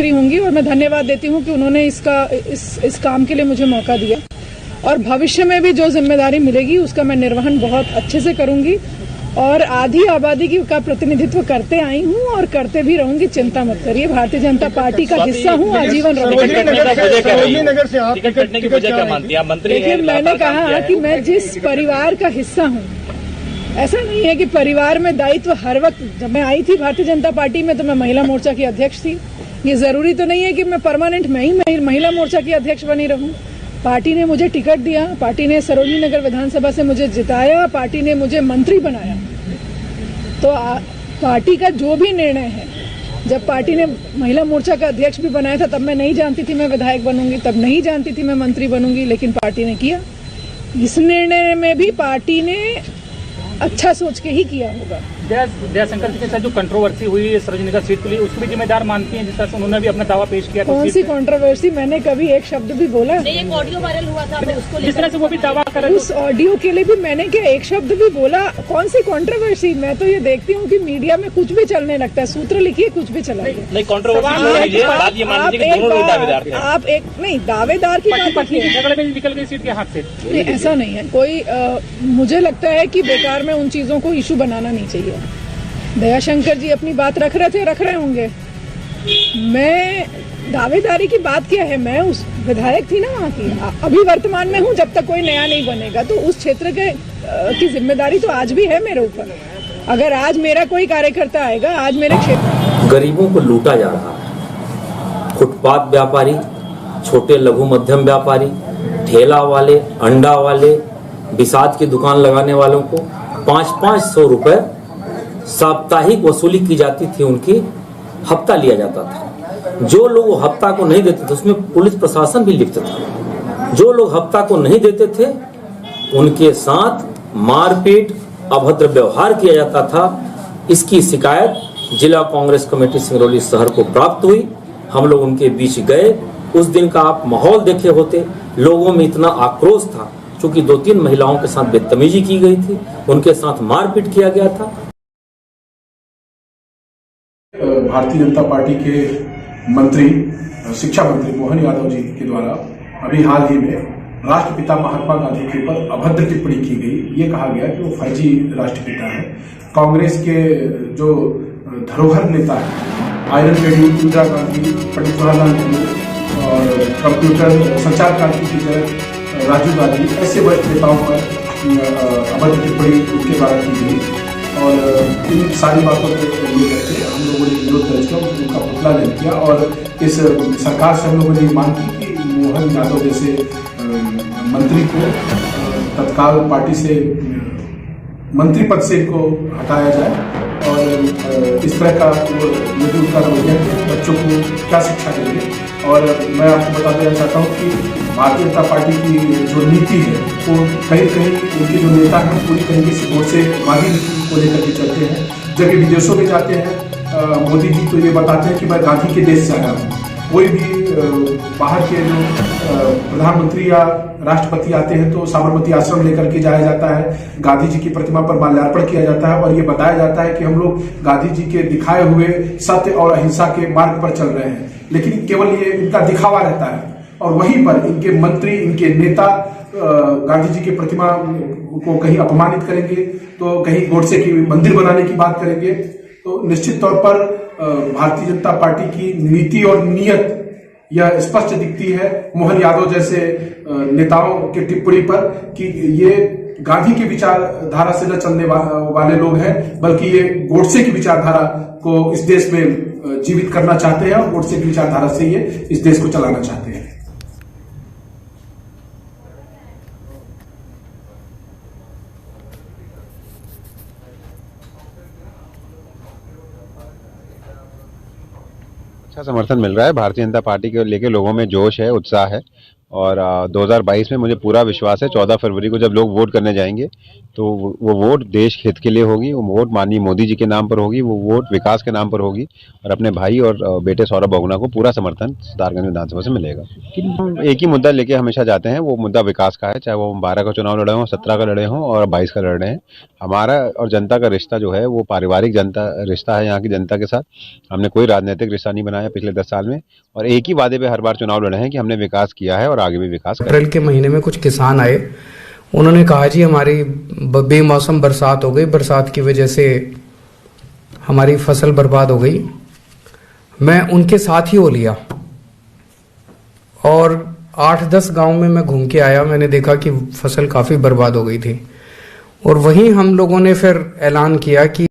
होंगी और मैं धन्यवाद देती हूं कि उन्होंने इस काम के लिए मुझे मौका दिया और भविष्य में भी जो जिम्मेदारी मिलेगी उसका मैं निर्वहन बहुत अच्छे से करूंगी और आधी आबादी का प्रतिनिधित्व करते आई हूं और करते भी रहूंगी। चिंता मत करिए, भारतीय जनता पार्टी का हिस्सा हूं, आजीवन रहूंगी। लेकिन मैंने कहा कि मैं जिस परिवार का हिस्सा हूं, ऐसा नहीं है कि परिवार में दायित्व हर वक्त। जब मैं आई थी भारतीय जनता पार्टी में तो मैं महिला मोर्चा की अध्यक्ष थी। ये जरूरी तो नहीं है कि मैं परमानेंट में ही महिला मोर्चा की अध्यक्ष बनी रहूं। पार्टी ने मुझे टिकट दिया, पार्टी ने सरोजनी नगर विधानसभा से मुझे जिताया, पार्टी ने मुझे मंत्री बनाया। तो पार्टी का जो भी निर्णय है, जब पार्टी ने महिला मोर्चा का अध्यक्ष भी बनाया था तब मैं नहीं जानती थी मैं विधायक बनूंगी, तब नहीं जानती थी मैं मंत्री बनूंगी, लेकिन पार्टी ने किया। इस निर्णय में भी पार्टी ने अच्छा सोच के ही किया होगा। दयाशंकर जी के साथ जो कंट्रोवर्सी हुई है सरोजनी नगर सीट के लिए, उसको भी जिम्मेदार मानती हैं? जिस तरह से उन्होंने भी अपना दावा पेश किया। कौन सी कंट्रोवर्सी? मैंने कभी एक शब्द भी बोला नहीं? एक ऑडियो वायरल हुआ था उसको जिस तरह से वो भी दावा कर रहे, उस ऑडियो के लिए भी मैंने क्या एक शब्द भी बोला? कौन सी कंट्रोवर्सी? मैं तो ये देखती हूँ कि मीडिया में कुछ भी चलने लगता है, सूत्र लिखिए कुछ भी चला। आप एक नहीं दावेदार की बात निकल गई सीट के हाथ से। नहीं, ऐसा नहीं है कोई। मुझे लगता है कि बेकार में उन चीजों को इशू बनाना नहीं चाहिए। दयाशंकर जी अपनी बात रख रहे होंगे। मैं दावेदारी की बात क्या है? मैं उस विधायक थी ना वहाँ की, अभी वर्तमान में हूँ। जब तक कोई नया नहीं बनेगा तो उस क्षेत्र की जिम्मेदारी तो आज भी है मेरे ऊपर। अगर आज मेरा कोई कार्यकर्ता आएगा, आज मेरे क्षेत्र गरीबों को लूटा जा रहा है। फुटपाथ व्यापारी, छोटे लघु मध्यम व्यापारी, ठेला वाले, अंडा वाले, बिसात की दुकान लगाने वालों को 500 रुपए साप्ताहिक वसूली की जाती थी। उनकी हफ्ता लिया जाता था। जो लोग हफ्ता को नहीं देते थे उसमें पुलिस प्रशासन भी लिप्त था। जो लोग हफ्ता को नहीं देते थे उनके साथ मारपीट, अभद्र व्यवहार किया जाता था। इसकी शिकायत जिला कांग्रेस कमेटी सिंगरौली शहर को प्राप्त हुई। हम लोग उनके बीच गए। उस दिन का आप माहौल देखे होते, लोगों में इतना आक्रोश था। चूंकि 2-3 महिलाओं के साथ बदतमीजी की गई थी, उनके साथ मारपीट किया गया था। भारतीय जनता पार्टी के मंत्री, शिक्षा मंत्री मोहन यादव जी के द्वारा अभी हाल ही में राष्ट्रपिता महात्मा गांधी के ऊपर अभद्र टिप्पणी की गई। ये कहा गया कि वो फर्जी राष्ट्रपिता है। कांग्रेस के जो धरोहर नेता है, आयरन लेडी इंदिरा गांधी, पंडित जवाहरलाल नेहरू और कंप्यूटर संचार क्रांति की जगह राजीव गांधी, ऐसे वरिष्ठ नेताओं पर अभद्र टिप्पणी उनके द्वारा की गई। और इन सारी बातों को लेकर के हम लोगों ने विरोध दर्ज किया, उनका पुतला जल किया और इस सरकार से हम लोगों ने मांग की कि मोहन यादव जैसे मंत्री को तत्काल पार्टी से मंत्री पद से इनको हटाया जाए और इस तरह का यदि उनका रवैया बच्चों को क्या शिक्षा देंगे। और मैं आपको बता देना चाहता हूँ कि भारतीय जनता पार्टी की जो नीति है वो कहीं कहीं उनके जो नेता हैं पूरी तरीके से वोट से वादी नीति को लेकर के चलते हैं। जब ये विदेशों में जाते हैं मोदी जी तो ये बताते हैं कि मैं गांधी के देश से आया हूँ। कोई भी बाहर के जो प्रधानमंत्री या राष्ट्रपति आते हैं तो साबरमती आश्रम लेकर के जाया जाता है, गांधी जी की प्रतिमा पर माल्यार्पण किया जाता है और ये बताया जाता है कि हम लोग गांधी जी के दिखाए हुए सत्य और अहिंसा के मार्ग पर चल रहे हैं। लेकिन केवल ये इनका दिखावा रहता है और वहीं पर इनके मंत्री, इनके नेता गांधी जी की प्रतिमा को कहीं अपमानित करेंगे तो कहीं गोडसे की मंदिर बनाने की बात करेंगे। तो निश्चित तौर पर भारतीय जनता पार्टी की नीति और नीयत यह स्पष्ट दिखती है मोहन यादव जैसे नेताओं के टिप्पणी पर कि ये गांधी की विचारधारा से न चलने वाले लोग हैं, बल्कि ये गोडसे की विचारधारा को इस देश में जीवित करना चाहते हैं और गोडसे की विचारधारा से ये इस देश को चलाना चाहते हैं। अच्छा समर्थन मिल रहा है। भारतीय जनता पार्टी के लेके लोगों में जोश है, उत्साह है और 2022 में मुझे पूरा विश्वास है 14 फरवरी को जब लोग वोट करने जाएंगे तो वो वोट देश हित के लिए होगी, वो वोट माननीय मोदी जी के नाम पर होगी, वो वोट विकास के नाम पर होगी और अपने भाई और बेटे सौरभ बहुगुणा को पूरा समर्थन सिद्धार्थगंज विधानसभा से मिलेगा। हम एक ही मुद्दा लेके हमेशा जाते हैं, वो मुद्दा विकास का है, चाहे वो हम 12 का चुनाव लड़े हों, 17 का लड़े हों और 22 का लड़ रहे हैं। हमारा और जनता का रिश्ता जो है वो पारिवारिक जनता रिश्ता है यहाँ की जनता के साथ। हमने कोई राजनीतिक रिश्ता नहीं बनाया पिछले 10 साल में और एक ही वादे पे हर बार चुनाव लड़े हैं कि हमने विकास किया है और आगे भी विकास करेंगे। अप्रैल के महीने में कुछ किसान आए, उन्होंने कहा जी हमारी बेमौसम बरसात हो गई, बरसात की वजह से हमारी फसल बर्बाद हो गई। मैं उनके साथ ही हो लिया और 8-10 गांव में मैं घूम के आया। मैंने देखा कि फसल काफी बर्बाद हो गई थी और वहीं हम लोगों ने फिर ऐलान किया कि